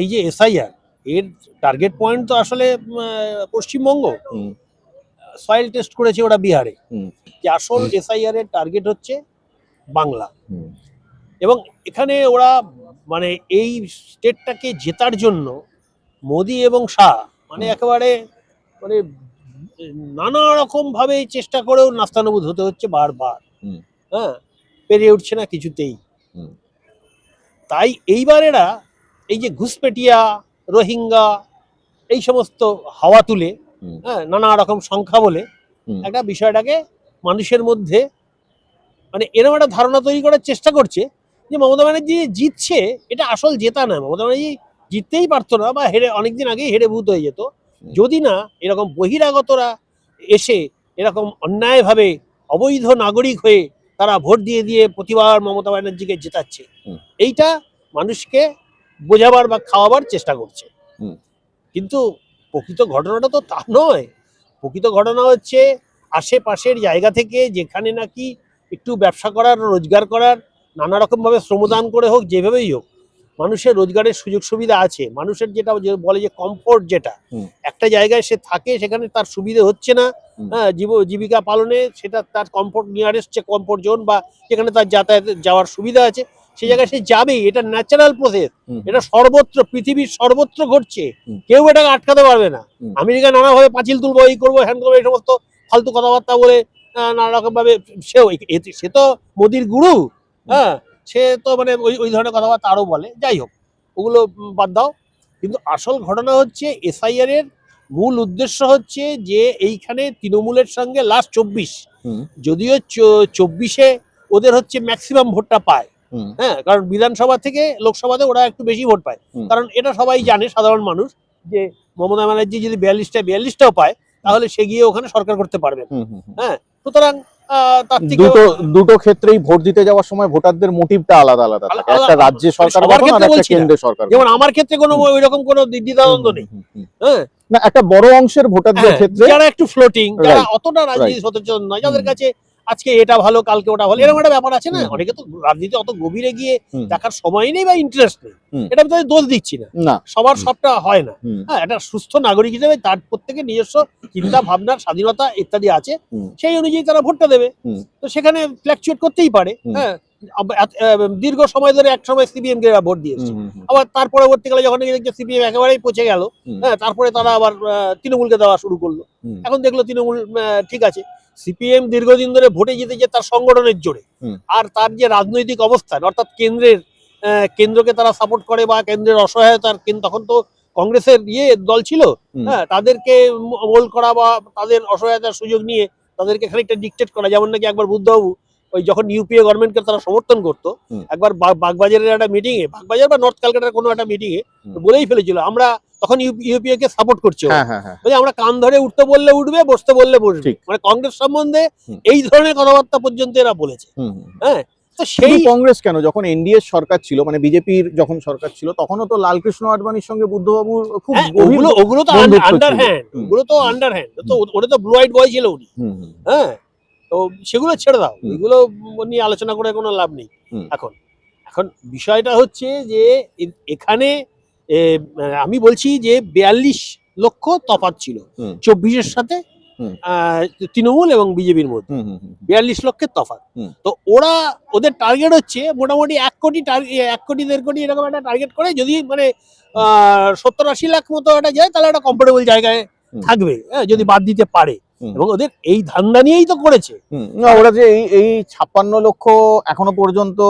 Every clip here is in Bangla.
এই যে এসআইআর এর টার্গেট পয়েন্ট তো আসলে পশ্চিমবঙ্গ। সয়েল টেস্ট করেছে ওরা বিহারে, যে আসল এসআইআর এর টার্গেট হচ্ছে বাংলা। এবং এখানে ওরা মানে এই স্টেটটাকে জেতার জন্য মোদি এবং শাহ মানে একেবারে মানে নানা রকম ভাবে চেষ্টা করেও নাস্তানাবুদ হতে হচ্ছে বারবার। হ্যাঁ, পেরিয়ে উঠছে না কিছুতেই। তাই এইবার এরা এই যে ঘুষপেটিয়া, রোহিঙ্গা এই সমস্ত হাওয়া তুলে, হ্যাঁ, নানা রকম সংখ্যা বলে একটা বিষয়টাকে মানুষের মধ্যে মানে এরকম একটা ধারণা তৈরি করার চেষ্টা করছে যে মমতা ব্যানার্জি জিতছে, এটা আসল জেতা না। মমতা ব্যানার্জি জিততেই পারতো না, বা হেরে অনেকদিন আগেই হেরে ভূত হয়ে যেত, যদি না এরকম বহিরাগতরা এসে এরকম অন্যায়ভাবে অবৈধ নাগরিক হয়ে তারা ভোট দিয়ে দিয়ে প্রতিবার মমতা ব্যানার্জিকে জেতাচ্ছে। এইটা মানুষকে বোঝাবার বা খাওয়াবার চেষ্টা করছে। কিন্তু প্রকৃত ঘটনাটা তো তা নয়। প্রকৃত ঘটনা হচ্ছে আশেপাশের জায়গা থেকে যেখানে নাকি একটু ব্যবসা করার, রোজগার করার, নানা রকম ভাবে শ্রমদান করে হোক, যেভাবেই হোক, মানুষের রোজগারের সুযোগ সুবিধা আছে। মানুষের যেটা বলে যে কমফোর্ট, যেটা একটা জায়গায় সে থাকে সেখানে তার সুবিধে হচ্ছে না, হ্যাঁ, জীবিকা পালনে, সেটা তার কমফোর্ট নিয়ারেস্ট যে কমফোর্ট জোন বা যেখানে তার যাতায়াত যাওয়ার সুবিধা আছে সেই জায়গায় সে যাবেই। এটা ন্যাচারাল প্রসেস, এটা সর্বত্র, পৃথিবীর সর্বত্র ঘটছে, কেউ এটাকে আটকাতে পারবে না। আমেরিকা নানাভাবে পাঁচিল তুলবো, এই করবো, হ্যান্ড করবো, এই সমস্ত ফালতু কথাবার্তা বলে নানা রকম ভাবে সে তো মোদির গুরু, হ্যাঁ, সে তো মানে ওই ধরনের কথাবার্তা আরো বলে। যাই হোক, ওগুলো বাদ দাও। কিন্তু আসল ঘটনা হচ্ছে এসআইআর এর মূল উদ্দেশ্য হচ্ছে যে এইখানে তৃণমূলের সঙ্গে লাস্ট 24, যদিও 24-এ ওদের হচ্ছে ম্যাক্সিমাম ভোটটা পায়, হ্যাঁ, কারণ বিধানসভা থেকে লোকসভাতে ওরা একটু বেশি ভোট পায়। কারণ এটা সবাই জানে, সাধারণ মানুষ, যে মমতা ব্যানার্জি যদি 42টাও পায় তাহলে সে গিয়ে ওখানে সরকার করতে পারবে। হ্যাঁ, সুতরাং তার থেকে দুটো ক্ষেত্রেই ভোট দিতে যাওয়ার সময় ভোটারদের মোটিভটা আলাদা আলাদা থাকে। একটা রাজ্য সরকার গঠন আর একটা কেন্দ্রের সরকার। যেমন আমার ক্ষেত্রে কোনো ওইরকম কোনো দ্বিধাদ্বন্দ্ব নেই। হ্যাঁ, না, একটা বড় অংশের ভোটারদের ক্ষেত্রে যারা একটু ফ্লোটিং, যারা অতটা রাজনীতি সচেতন নয়, যাদের কাছে আজকে এটা ভালো কালকে ওটা ভালো, এরকম একটা ব্যাপার আছে না। অনেকে তো রাজনীতি অত গভীরে গিয়ে দেখার সময় নেই বা ইন্টারেস্ট নেই। এটা আমি দোষ দিচ্ছি না, সবার সবটা হয় না। হ্যাঁ, একটা সুস্থ নাগরিক হিসেবে তার প্রত্যেকের নিজস্ব চিন্তা ভাবনার স্বাধীনতা ইত্যাদি আছে, সেই অনুযায়ী তারা ভোটটা দেবে। তো সেখানে ফ্ল্যাকচুয়েট করতেই পারে। হ্যাঁ, দীর্ঘ সময় ধরে এক সময় সিপিএম কে ভোট দিয়েছে, আবার তার পরবর্তীকালে যখন দেখছে সিপিএম একেবারেই পচে গেল, হ্যাঁ, তারপরে তারা আবার তৃণমূলকে দেওয়া শুরু করলো। এখন দেখলো তৃণমূল ঠিক আছে। সিপিএম দীর্ঘদিন ধরে ভোটে জিতেছে তার সংগঠনের জোরে, আর তার যে রাজনৈতিক অবস্থান, অর্থাৎ কেন্দ্রকে তারা সাপোর্ট করে বা কেন্দ্রের অসহায়তার, তখন তো কংগ্রেসের দল ছিল, হ্যাঁ, তাদেরকে মোল্ড করা বা তাদের অসহায়তার সুযোগ নিয়ে তাদেরকে খানিকটা ডিকটেট করা। যেমন নাকি একবার বুদ্ধবাবু ওই যখন ইউপিএ গভর্নমেন্টকে তারা সমর্থন করতো, একবার বাগবাজারের একটা মিটিং এ, বাগবাজার বা নর্থ ক্যালকাটার কোনো একটা মিটিং এ বলেই ফেলেছিল আমরা তখন ইউপিএ কে সাপোর্ট করছি, আমরা কান ধরে উঠতে বললে উঠবে, বসতে বললে বসবে। মানে কংগ্রেস সম্বন্ধে এই ধরনের কথাবার্তা পর্যন্ত এরা বলেছে। হ্যাঁ, তো সেই কংগ্রেস কেন, যখন এনডিএ সরকার ছিল, মানে বিজেপির যখন সরকার ছিল, তখনও তো লালকৃষ্ণ আডবাণীর সঙ্গে বুদ্ধবাবুর খুব ওগুলো তো আন্ডারহ্যান্ড, ওগুলো তো আন্ডারহ্যান্ড, তো ওটা তো ব্লু হোয়াইট বয় ছিল উনি। হ্যাঁ, তো সেগুলো ছেড়ে দাও, এগুলো নিয়ে আলোচনা করে কোনো লাভ নেই। এখন বিষয়টা হচ্ছে যে এখানে আমি বলছি যে 42 লক্ষ তফাৎ ছিল 24-এর সাথে তৃণমূল এবং বিজেপির মধ্যে, 42 লক্ষের তফাৎ। তো ওদের টার্গেট হচ্ছে মোটামুটি 1 কোটি 1.5 কোটি এরকম একটা টার্গেট করে, যদি মানে 70-80 লাখ মতো একটা যায় তাহলে একটা কমফোর্টেবল জায়গায় থাকবে, যদি বাদ দিতে পারে। এবং ওদের এই ধান্দা নিয়েই তো করেছে। ওরা যে এই 56 লক্ষ এখনো পর্যন্ত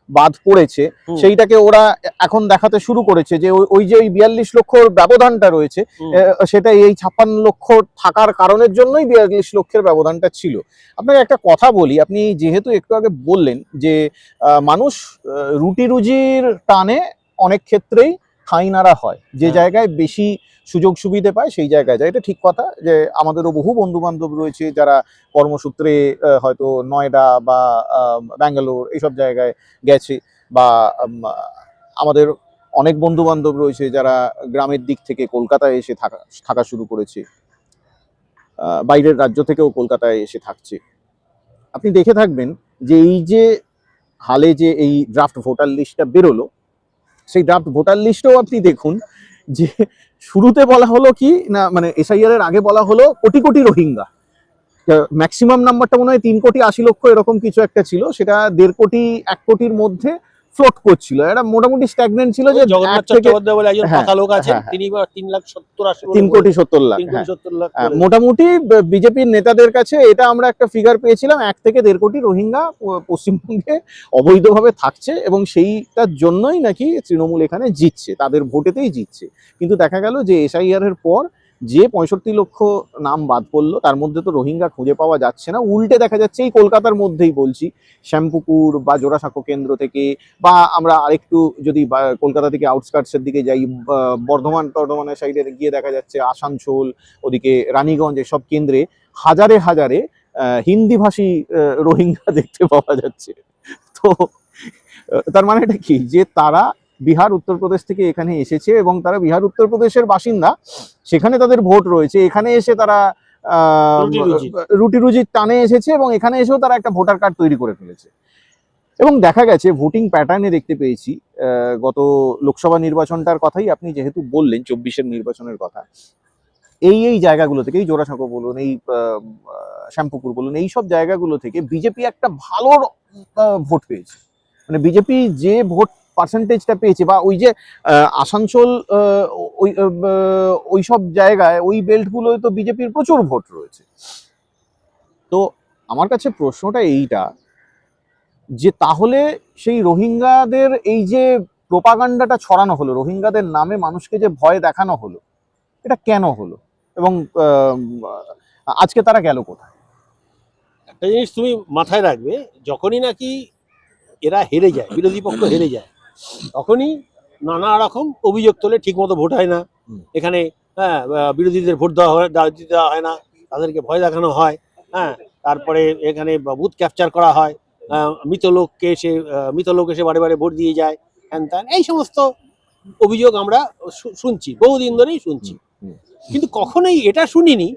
বাদ পড়েছে, সেইটাকে ওরা এখন দেখাতে শুরু করেছে যে ওই যে 42 লক্ষর ব্যবধানটা রয়েছে, সেটা এই 56 লক্ষ থাকার কারণের জন্যই 42 লক্ষের ব্যবধানটা ছিল। আপনাকে একটা কথা বলি, আপনি যেহেতু একটু আগে বললেন যে মানুষ রুটি রুজির টানে অনেক ক্ষেত্রেই ঠাঁই নাড়া হয়, যে জায়গায় বেশি সুযোগ সুবিধে পায় সেই জায়গায় যায়। এটা ঠিক কথা, যে আমাদেরও বহু বন্ধু বান্ধব রয়েছে যারা কর্মসূত্রে হয়তো নয়ডা বা ব্যাঙ্গালোর এইসব জায়গায় গেছে, বা আমাদের অনেক বন্ধু বান্ধব রয়েছে যারা গ্রামের দিক থেকে কলকাতায় এসে থাকা শুরু করেছে, বাইরের রাজ্য থেকেও কলকাতায় এসে থাকছে। আপনি দেখে থাকবেন যে এই যে হালে যে এই ড্রাফট ভোটার লিস্টটা বেরোলো, সেই ড্রাফট ভোটার লিস্টও আপনি দেখুন যে শুরুতে বলা হলো কি না, মানে এসআইআর এর আগে বলা হলো কোটি কোটি রোহিঙ্গা, ম্যাক্সিমাম নাম্বারটা মনে হয় 3,80,00,000 এরকম কিছু একটা ছিল, সেটা 1.5 কোটি 1 কোটির মধ্যে ফ্লোট করছিল, এটা মোটামুটি স্ট্যাগনেন্ট ছিল যে জগন্নাথ 1 থেকে চট্টোপাধ্যায় বলে একজন হ্যাঁ, পাকা লোক আছেন, হ্যাঁ, হ্যাঁ। তিনি 3,70,80 3,70,00,000 হ্যাঁ। 3,70,00,000 মোটামুটি বিজেপির নেতাদের কাছে এটা আমরা একটা ফিগার পেয়েছিলাম, 1 থেকে 1.5 কোটি রোহিঙ্গা পশ্চিমবঙ্গে অবৈধভাবে থাকছে, এবং সেইটার জন্যই নাকি তৃণমূল এখানে জিতছে, তাদের ভোটেতেই জিতছে। কিন্তু দেখা গেল যে এসআইআর এর পর যে 65 লক্ষ নাম বাদ পড়লো, তার মধ্যে তো রোহিঙ্গা খুঁজে পাওয়া যাচ্ছে না, উল্টে দেখা যাচ্ছে এই কলকাতার মধ্যেই বলছি, শ্যামপুকুর বা জোড়াসাঁকো কেন্দ্র থেকে, বা আমরা আরেকটু যদি কলকাতা থেকে আউটস্কার্টসের দিকে যাই, বর্ধমানের সাইডে গিয়ে দেখা যাচ্ছে আসানসোল, ওদিকে রানীগঞ্জ, এসব কেন্দ্রে হাজারে হাজারে হিন্দিভাষী রোহিঙ্গা দেখতে পাওয়া যাচ্ছে। তো তার মানে এটা কি, যে তারা বিহার উত্তরপ্রদেশ থেকে এখানে এসেছে এবং তারা বিহার উত্তরপ্রদেশের বাসিন্দা, সেখানে তাদের ভোট রয়েছে, এখানে এসে তারা রুটি রুজির টানে এসেছে এবং এখানে এসেও তারা একটা ভোটার কার্ড তৈরি করে ফেলেছে। এবং দেখা গেছে ভোটিং প্যাটার্নে দেখতে পেয়েছি, গত লোকসভা নির্বাচনটার কথাই আপনি যেহেতু বললেন, 24-এর নির্বাচনের কথা, এই জায়গাগুলো থেকে, এই জোড়াসাঁকো বলুন, এই শ্যামপুকুর বলুন, এই সব জায়গাগুলো থেকে বিজেপি একটা ভালো ভোট পেয়েছে, মানে বিজেপি যে ভোট পার্সেন্টেজটা পেয়েছে, বা ওই যে আসানসোল, ওই সব জায়গায়, ওই বেল্টগুলোয় তো বিজেপির প্রচুর ভোট রয়েছে। তো আমার কাছে প্রশ্নটা এইটা, যে তাহলে সেই রোহিঙ্গাদের এই যে প্রোপাগান্ডাটা ছড়ানো হলো, রোহিঙ্গাদের নামে মানুষকে যে ভয় দেখানো হলো, এটা কেন হলো, এবং আজকে তারা গেল কোথায়? একটা জিনিস তুমি মাথায় রাখবে, যখনই নাকি এরা হেরে যায়, বিরোধী পক্ষ হেরে যায়, তখনই নানা রকম অভিযোগ তোলে, ঠিক মতো ভোট হয় না এখানে, হ্যাঁ, বিরোধীদের ভোট দেওয়া হয় না, তাদেরকে ভয় দেখানো হয়, হ্যাঁ, তারপরে এখানে বুথ ক্যাপচার করা হয়, মৃত লোক এসে বারে বারে ভোট দিয়ে যায়, হ্যান ত্যান, এই সমস্ত অভিযোগ আমরা শুনছি, বহুদিন ধরেই শুনছি। কিন্তু কখনোই এটা শুনিনি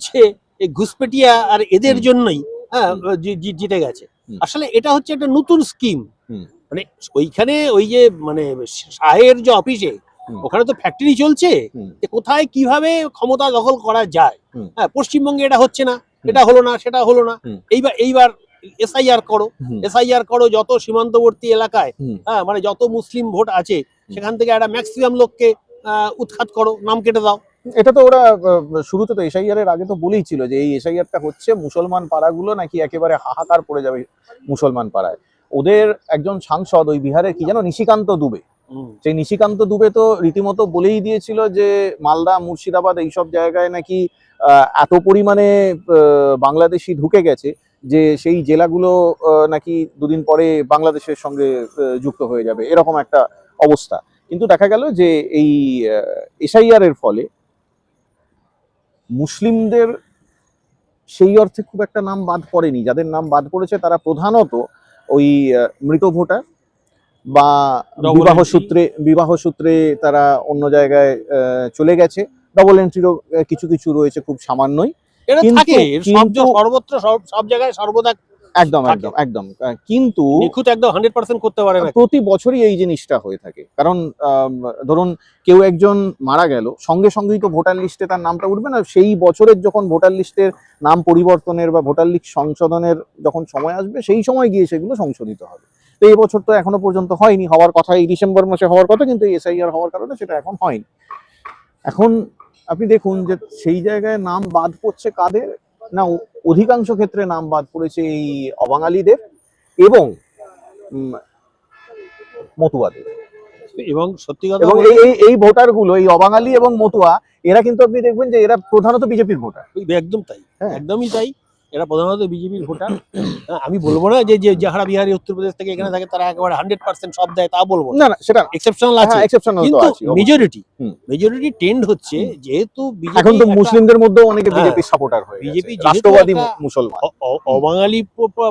যে এই ঘুষপেটিয়া আর এদের জন্যই হ্যাঁ জিতে গেছে। আসলে এটা হচ্ছে একটা নতুন স্কিম, মানে ওইখানে ওই যে মানে শাহের যে অফিসে, ওখানে তো ফ্যাক্টরি চলছে, যে কোথায় কিভাবে ক্ষমতা দখল করা যায়। হ্যাঁ, পশ্চিমবঙ্গে এটা হচ্ছে না, এটা হলো না, সেটা হলো না, এইবার এসআইআর করো যত সীমান্তবর্তী এলাকায়, হ্যাঁ, মানে যত মুসলিম ভোট আছে সেখান থেকে একটা ম্যাক্সিমাম লোককে উৎখাত করো, নাম কেটে দাও। এটা তো ওরা শুরুতে তো এসআইআর এর আগে তো বলেই ছিল যে এই এসআইআরটা হচ্ছে মুসলমান পাড়াগুলো নাকি একেবারে হাহাকার পড়ে যাবে মুসলমান পাড়ায়। ওদের একজন সাংসদ ওই বিহারের কি যেন নিশিকান্ত দুবে, সেই নিশিকান্ত দুবে তো রীতিমতো বলেই দিয়েছিল যে মালদা, মুর্শিদাবাদ, এইসব জায়গায় নাকি এত পরিমাণে বাংলাদেশি ঢুকে গেছে যে সেই জেলাগুলো নাকি দুদিন পরে বাংলাদেশের সঙ্গে যুক্ত হয়ে যাবে, এরকম একটা অবস্থা। কিন্তু দেখা গেল যে এই এসআইআর এর ফলে মুসলিমদের সেই অর্থে খুব একটা নাম বাদ পড়েনি। যাদের নাম বাদ পড়েছে তারা প্রধানত ওই মৃত ভোটার বা বিবাহ সূত্রে তারা অন্য জায়গায় চলে গেছে। ডবল এন্ট্রিরও কিছু কিছু রয়েছে, খুব সামান্যই, সর্বত্র সব জায়গায় সর্বদা একদম একদম একদম। কিন্তু নিখুঁত একদম 100% করতে পারে না, প্রতি বছরই এই জিনিসটা হয়ে থাকে। কারণ ধরুন কেউ একজন মারা গেল, সঙ্গে সঙ্গেই তো ভোটার লিস্টে তার নামটা উঠবে না, সেই বছরের যখন ভোটার লিস্টের নাম পরিবর্তনের বা ভোটার লিস্ট সংশোধনের যখন সময় আসবে, সেই সময় গিয়ে সেগুলো সংশোধিত হবে। তো এই বছর তো এখনো পর্যন্ত হয়নি, হওয়ার কথা এই ডিসেম্বর মাসে হওয়ার কথা, কিন্তু এসআইআর হওয়ার কারণে সেটা এখন হয়নি। এখন আপনি দেখুন যে সেই জায়গায় নাম বাদ পড়ছে কাদের না, অধিকাংশ ক্ষেত্রে নাম বাদ পড়েছে এই অবাঙালিদের এবং মতুয়াদের। এবং সত্যি কথা, এবং এই ভোটার গুলো, এই অবাঙালি এবং মতুয়া, এরা কিন্তু আপনি দেখবেন যে এরা প্রধানত বিজেপির ভোটার। একদম তাই, একদমই তাই, এরা প্রধানত বিজেপির ভোটার। আমি বলবো না যে যারা বিহারি উত্তরপ্রদেশ থেকে এখানে থাকে তারা একেবারে 100% সব দেয়, তা বলবো না, সেটা এক্সেপশনাল আছে, কিন্তু মেজরিটি টেন্ড হচ্ছে, যেহেতু এখন তো মুসলিমদের মধ্যেও অনেকে বিজেপি সাপোর্টার হয়ে গেছে, বিজেপি রাষ্ট্রবাদী মুসলমান, অবাঙালি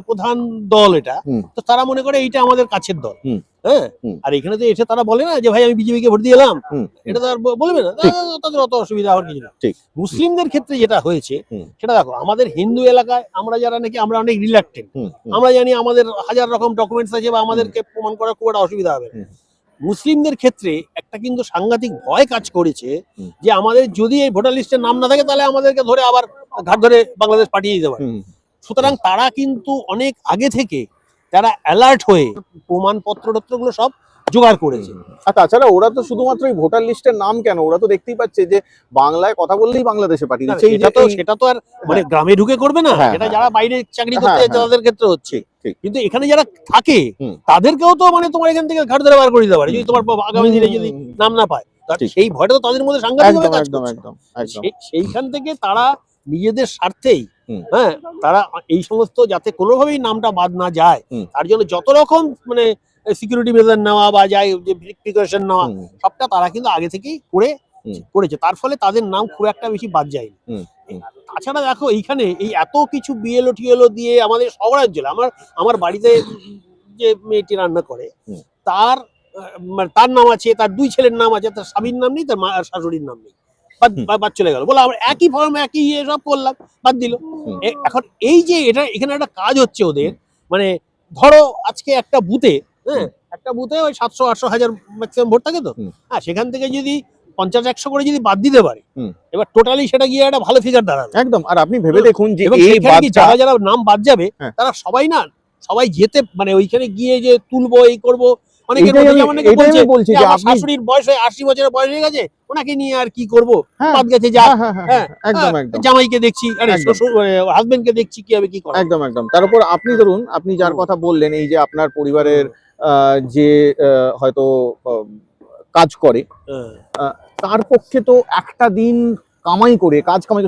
প্রধান দল এটা, তো তারা মনে করে এইটা আমাদের কাছের দল। হ্যাঁ, আর এখানে তো এসে তারা বলে না যে ভাই আমি বিজেপিকে ভোট দিয়ে এলাম, এটা তো আর বলবে না, তাদের অত অসুবিধা হওয়ার কিছু না। মুসলিমদের ক্ষেত্রে যেটা হয়েছে সেটা দেখো, আমাদের হিন্দু এলাকায় আমরা যারা নাকি আমরা অনেক রিল্যাক্টেড, আমরা জানি আমাদের হাজার রকম ডকুমেন্টস আছে বা আমাদেরকে প্রমাণ করা খুব একটা অসুবিধা হবে। মুসলিমদের ক্ষেত্রে একটা কিন্তু সাংঘাতিক ভয় কাজ করেছে হুম। যে আমাদের যদি এই ভোটার লিস্টের নাম না থাকে তাহলে আমাদেরকে ধরে আবার ঘাট ধরে বাংলাদেশ পাঠিয়ে দিতে পারে। সুতরাং তারা কিন্তু অনেক আগে থেকে তারা অ্যালার্ট হয়ে প্রমাণপত্র টত্রগুলো সব জোগাড় করেছে। আর তাছাড়া ওরা তো শুধুমাত্র এই ভোটার লিস্টের নাম কেন, ওরা তো দেখতেই পাচ্ছে যে বাংলায় কথা বললেই বাংলাদেশে পাঠিয়ে না, দিচ্ছে। এই যে সেটা তো আর মানে গ্রামে ঢুকে করবে না, হ্যাঁ, এটা হ্যাঁ। যারা বাইরে চাকরি করতে হ্যাঁ, যাচ্ছে হ্যাঁ। তাদের ক্ষেত্রে হচ্ছে। ঠিক। কিন্তু এখানে যারা থাকে হুম। তাদেরকেও তো মানে তোমার এখান থেকে ঘাট ধরে বার করে দিতে পারে যদি তোমার আগামী দিনে যদি নাম না পায়। ঠিক। সেই ভয়টা তো তাদের মধ্যে সাংঘাতিকভাবে একদম কাজ একদম করছে। একদম একদম সেইখান থেকে তারা নিজেদের স্বার্থেই হুম। হ্যাঁ তারা এই সমস্ত যাতে কোনোভাবেই নামটা বাদ না যায় হুম। তার জন্য যত রকম মানে সিকিউরিটি মেজার নেওয়া বা যাই যে প্রিকশন নেওয়া হুম। সবটা তারা কিন্তু আগে থেকেই করেছে। তার ফলে তাদের নাম খুব একটা বেশি বাদ যায়নি। হুম, হুম। তাছাড়া দেখো এইখানে এই এত কিছু বিএলও টিএলও দিয়ে আমাদের শহরাঞ্চলে আমার বাড়িতে যে মেয়েটি রান্না করে হুম। তার মানে তার নাম আছে, তার দুই ছেলের নাম আছে, তার স্বামীর নাম নেই, তার মা আর শাশুড়ির নাম নেই, বাদ চলে গেল। বলে আমরা একই ফর্ম একই ইয়ে সব করলাম, বাদ দিল। এখন এই যে এটা এখানে একটা কাজ হচ্ছে ওদের, মানে ধরো আজকে একটা বুথে একটা বুথে ওই 700-800-1000 ম্যাক্সিমাম ভোট থাকে তো, হ্যাঁ সেখান থেকে যদি 50-100 করে যদি বাদ দিতে পারে এবার টোটালি সেটা গিয়ে একটা ভালো ফিগার দাঁড়াবে একদম। আর আপনি ভেবে দেখুন যে এবং এই সেখানে কি বাদটা যারা নাম বাদ যাবে হ্যাঁ। তারা সবাই যেতে মানে ওইখানে গিয়ে যে তুলবো এই করবো অনেকের এটাই মধ্যে আমি- যেমন অনেকে এটাই বলছে আমি বলছি যে যে আমার আপনি শাশুড়ির বয়স হয়ে 80 বছরের বয়স হয়ে গেছে ওনাকে নিয়ে আর কি করবো, হ্যাঁ, বাদ গেছে যা, হ্যাঁ, হ্যাঁ, হ্যাঁ, একদম একদম জামাইকে দেখছি আরে একদম। হাজবেন্ডকে দেখছি কি হবে কি করা একদম একদম। তার উপর আপনি ধরুন, আপনি যার কথা বললেন এই যে আপনার পরিবারের যে হয়তো কাজ করে তার পক্ষে তো একটা দিন কামাই করে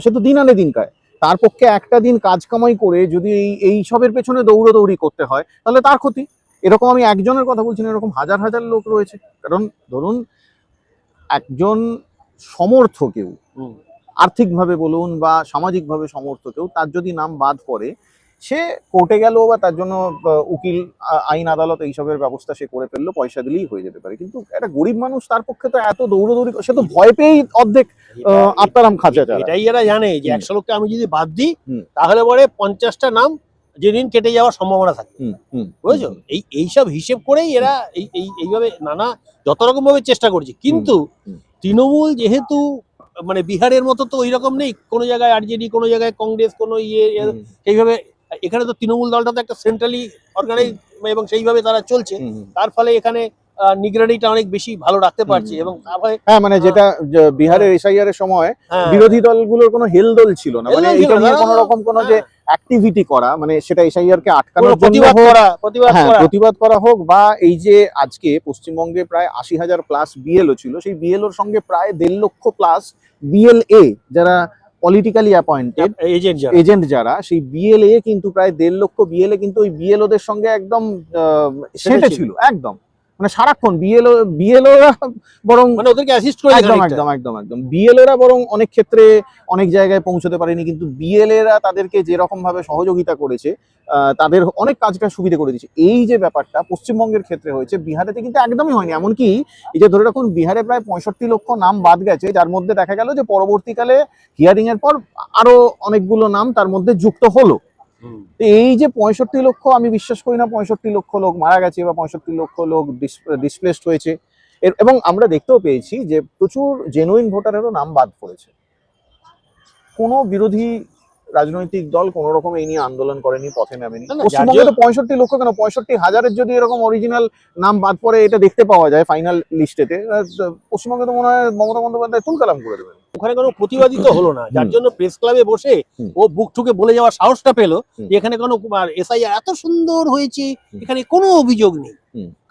সে তো দিন আনে দিন খায়, তার পক্ষে একটা দিন কাজ কামাই করে যদি এই সবের পেছনে দৌড়াদৌড়ি করতে হয় তাহলে তার ক্ষতি। এরকম আমি একজনের কথা বলছি না, এরকম হাজার হাজার লোক রয়েছে। কারণ ধরুন একজন সমর্থ কেউ, আর্থিকভাবে বলুন বা সামাজিকভাবে সমর্থ কেউ, তার যদি নাম বাদ পড়ে সে কোর্টে গেল বা তার জন্য উকিল আইন আদালত এইসবের ব্যবস্থা সে করে ফেললো, পয়সা দিলেই হয়ে যেতে পারে। কিন্তু একটা গরিব মানুষ তার পক্ষে তো এত দৌড়দৌড়ি, সে তো ভয় পেয়েই অর্ধেক আত্মারাম খাঁচা চালায়। এটাই এরা জানে যে 100 লোককে আমি যদি বাদ দিই হুম। তাহলে পরে 50টা নাম যেদিন কেটে যাওয়ার সম্ভাবনা থাকে, বুঝেছো? এইসব হিসেব করেই এরা এইভাবে নানা যত রকম ভাবে চেষ্টা করছে। কিন্তু তৃণমূল যেহেতু মানে বিহারের মতো তো ওই রকম নেই, কোনো জায়গায় আরজেডি, কোনো জায়গায় কংগ্রেস, কোনো সেইভাবে এখানে তো তৃণমূল দলটা তো একটা সেন্ট্রালি অর্গানাইজ এবং সেইভাবে তারা চলছে। তার ফলে এখানে নিগরানিটা অনেক বেশি ভালো রাখতে পারছে এবং তারপরে হ্যাঁ মানে যেটা বিহারের এসআইআর এর সময় বিরোধী দলগুলোর কোনো হেলদোল ছিল না, মানে এইটা নিয়ে কোনো রকম কোনো যে অ্যাক্টিভিটি করা, মানে সেটা এসআইআর কে আটকানোর জন্য প্রতিবাদ করা হোক, বা এই যে আজকে পশ্চিমবঙ্গে প্রায় 80,000 প্লাস বিএলও ছিল, সেই বিএলওর সঙ্গে প্রায় 1.5 লক্ষ প্লাস বিএলএ যারা পলিটিক্যালি অ্যাপয়েন্টেড এজেন্ট যারা, সেই বিএলএ কিন্তু প্রায় 1.5 লক্ষ বিএলএ কিন্তু ওই বিএলওদের সঙ্গে একদম সেটে ছিল একদম, মানে সারাক্ষণ বিএলওরা বরং মানে ওদেরকে অ্যাসিস্ট করে একদম একদম একদম একদম বিএলএরা বরং অনেক ক্ষেত্রে অনেক জায়গায় পৌঁছতে পারেনি, কিন্তু বিএলএরা তাদেরকে যে রকম ভাবে সহযোগিতা করেছে, তাদের অনেক কাজটা সুবিধা করে দিয়েছে। এই যে ব্যাপারটা পশ্চিমবঙ্গের ক্ষেত্রে হয়েছে, বিহারেতে কিন্তু একদমই হয়নি। এমনকি এই যে ধরে রাখুন বিহারে প্রায় 65 লক্ষ নাম বাদ গেছে, যার মধ্যে দেখা গেল যে পরবর্তীকালে হিয়ারিং এর পর আরো অনেকগুলো নাম তার মধ্যে যুক্ত হলো। এই যে 65 লক্ষ, আমি বিশ্বাস করি না 65 লক্ষ লোক মারা গেছে বা 65 লক্ষ লোক ডিসপ্লেসড হয়েছে। এবং আমরা দেখতেও পেয়েছি যে প্রচুর জেনুইন ভোটারেরও নাম বাদ পড়েছে। কোনো বিরোধী রাজনৈতিক দল কোন রকম এই নিয়ে আন্দোলন করেনি, পথে নামেনি। পশ্চিমবঙ্গে তো 65 লক্ষ কেন, 65,000-এর যদি এরকম অরিজিনাল নাম বাদ পড়ে এটা দেখতে পাওয়া যায় ফাইনাল লিস্টেতে, পশ্চিমবঙ্গে তো মনে হয় মমতা বন্দ্যোপাধ্যায় তুলকালাম করে দেবেন। ওখানে কোনো প্রতিবাদী তো হলো না, যার জন্য প্রেস ক্লাবে বসে ও বুক ঠুকে বলে যাওয়ার সাহসটা পেলো যে এখানে কোনো এসআইআর এত সুন্দর হয়েছে, এখানে কোনো অভিযোগ নেই।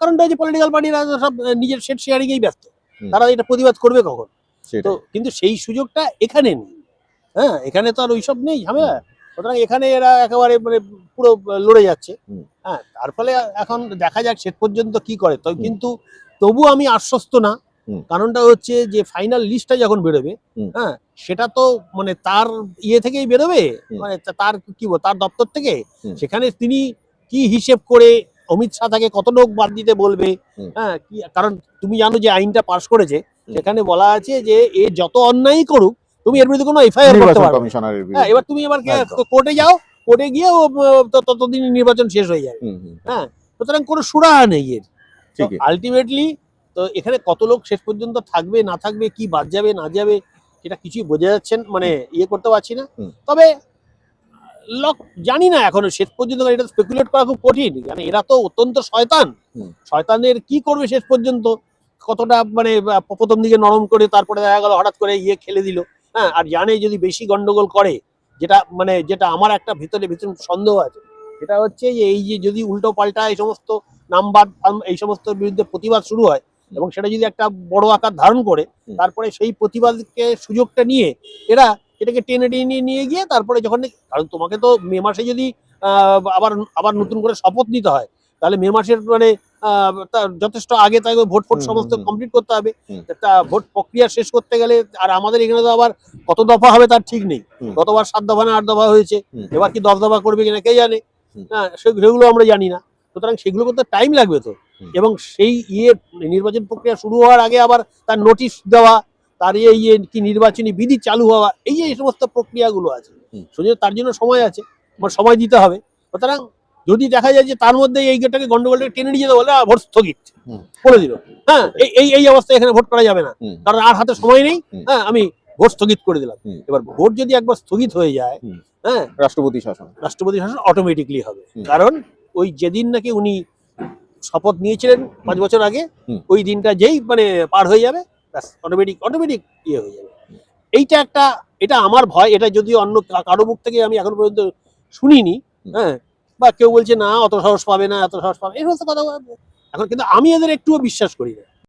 কারণটা হচ্ছে পলিটিক্যাল পার্টিরা সব নিজের সেট শেয়ারিং এই ব্যস্ত, তারা এটা প্রতিবাদ করবে কখন? তো কিন্তু সেই সুযোগটা এখানে নেই। হ্যাঁ, এখানে তো আর ওইসব নেই ঝামেলা, সুতরাং এখানে এরা একেবারে মানে পুরো লড়ে যাচ্ছে। হ্যাঁ, তার ফলে এখন দেখা যাক শেষ পর্যন্ত কি করে। তো কিন্তু তবু আমি আশ্বস্ত না, কারণটা হচ্ছে যে ফাইনাল লিস্টটা যখন বেরোবে, হ্যাঁ সেটা তো মানে তার ইয়ে থেকেই বেরোবে, মানে তার কি বল তার দপ্তর থেকে, সেখানে তিনি কি হিসেব করে অমিত শাহ তাকে কত লোক বাদ দিতে বলবে। হ্যাঁ, কারণ তুমি জানো যে আইনটা পাস করেছে সেখানে বলা আছে যে এ যত অন্যায় করুক তুমি এর বিরুদ্ধে কোনো এফআইআর করতে পারবে না। হ্যাঁ, এবার তুমি এবার কোর্টে যাও, কোর্টে গিয়ে ততদিন নির্বাচন শেষ হয়ে যাবে। হ্যাঁ, সুতরাং কোনো সুরাহা নেই এর। আলটিমেটলি তো এখানে কত লোক শেষ পর্যন্ত থাকবে না থাকবে, কি বাদ যাবে না যাবে, সেটা কিছুই বোঝা যাচ্ছেন, মানে ইয়ে করতে পারছি না। তবে লক জানি না এখনো শেষ পর্যন্ত, এটা স্পেকুলেট করা খুব কঠিন, কারণ এরা তো অত্যন্ত শয়তান। শয়তানের কি করবে শেষ পর্যন্ত, কতটা মানে প্রথম দিকে নরম করে তারপরে দেখা গেল হঠাৎ করে ইয়ে খেলে দিল। হ্যাঁ, আর জানে যদি বেশি গন্ডগোল করে, যেটা আমার একটা ভিতরে সন্দেহ আছে, সেটা হচ্ছে যে এই যে যদি উল্টো পাল্টা এই সমস্ত নামবাদ এই সমস্ত বিরুদ্ধে প্রতিবাদ শুরু হয়, এবং সেটা যদি একটা বড় আকার ধারণ করে, তারপরে সেই প্রতিবাদকে সুযোগটা নিয়ে এরা এটাকে টেনে টেনে নিয়ে গিয়ে তারপরে যখন, কারণ তোমাকে তো মে মাসে যদি আবার আবার নতুন করে শপথ নিতে হয়, তাহলে মে মাসের মানে যথেষ্ট আগে তাকে ভোট সমস্ত কমপ্লিট করতে হবে। তা ভোট প্রক্রিয়া শেষ করতে গেলে, আর আমাদের এখানে তো আবার কত দফা হবে তার ঠিক নেই, গতবার 7 দফা না 8 দফা হয়েছে, এবার কি 10 দফা করবে কিনা কে জানে। হ্যাঁ, সেগুলো আমরা জানি না, সুতরাং সেগুলো করতে টাইম লাগবে তো। এবং সেই নির্বাচন প্রক্রিয়া শুরু হওয়ার আগে আবার তার নোটিশ দেওয়া, তার কি নির্বাচনী বিধি চালু হওয়া, এই সমস্ত প্রক্রিয়াগুলো আছে, তার জন্য সময় আছে, সময় দিতে হবে। সুতরাং যদি দেখা যায় যে তার মধ্যে এইটাকে গন্ডগোলটাকে টেনে নিয়ে যেতে বলে ভোট স্থগিত করে দিল, হ্যাঁ, এই অবস্থায় এখানে ভোট করা যাবে না, কারণ আর হাতে সময় নেই, হ্যাঁ, আমি ভোট স্থগিত করে দিলাম। এবার ভোট যদি একবার স্থগিত হয়ে যায়, হ্যাঁ, রাষ্ট্রপতি শাসন অটোমেটিকলি হবে, কারণ ওই যেদিন নাকি উনি শপথ নিয়েছিলেন 5 বছর আগে, ওই দিনটা যেই মানে পার হয়ে যাবে, অটোমেটিক ইয়ে হয়ে যাবে। এটা আমার ভয়, এটা যদি অন্য কারো মুখ থেকে আমি এখন পর্যন্ত শুনিনি, হ্যাঁ, বা কেউ বলছে না অত সাহস পাবে না, এত সাহস পাবে, এই সমস্ত কথা এখন, কিন্তু আমি এদের একটুও বিশ্বাস করি না।